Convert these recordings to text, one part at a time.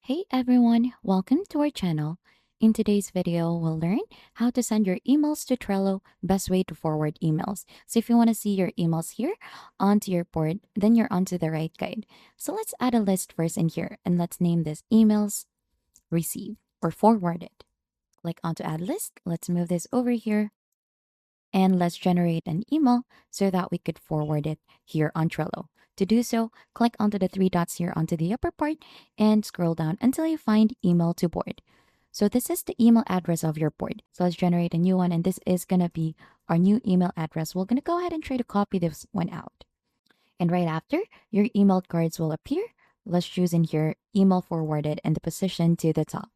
Hey everyone, welcome to our channel. In today's video, we'll learn how to send your emails to Trello, best way to forward emails. So if you want to see your emails here onto your board, then you're onto the right guide. So let's add a list first in here and let's name this emails received or forwarded. Click onto add list. Let's move this over here and let's generate an email so that we could forward it here on Trello. To do so, click onto the three dots here onto the upper part and scroll down until you find email to board. So this is the email address of your board. So let's generate a new one and this is going to be our new email address. We're going to go ahead and try to copy this one out. And right after, your email cards will appear. Let's choose in here email forwarded and the position to the top.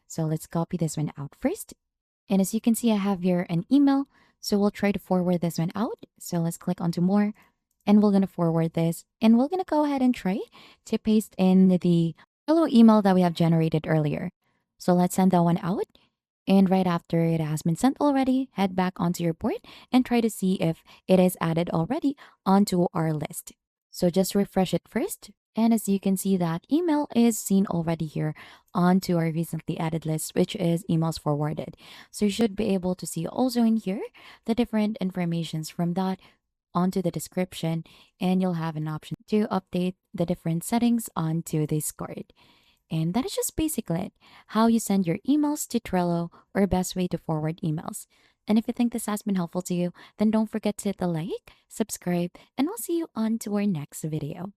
So let's copy this one out first. And as you can see, I have here an email. So we'll try to forward this one out. So let's click onto more and we're going to forward this. And we're going to go ahead and try to paste in the hello email that we have generated earlier. So let's send that one out. And right after it has been sent already, head back onto your board and try to see if it is added already onto our list. So just refresh it first. And as you can see, that email is seen already here onto our recently added list, which is emails forwarded. So you should be able to see also in here the different informations from that onto the description, and you'll have an option to update the different settings onto this card. And that is just basically it, how you send your emails to Trello or best way to forward emails. And if you think this has been helpful to you, then don't forget to hit the like, subscribe, and I'll see you on to our next video.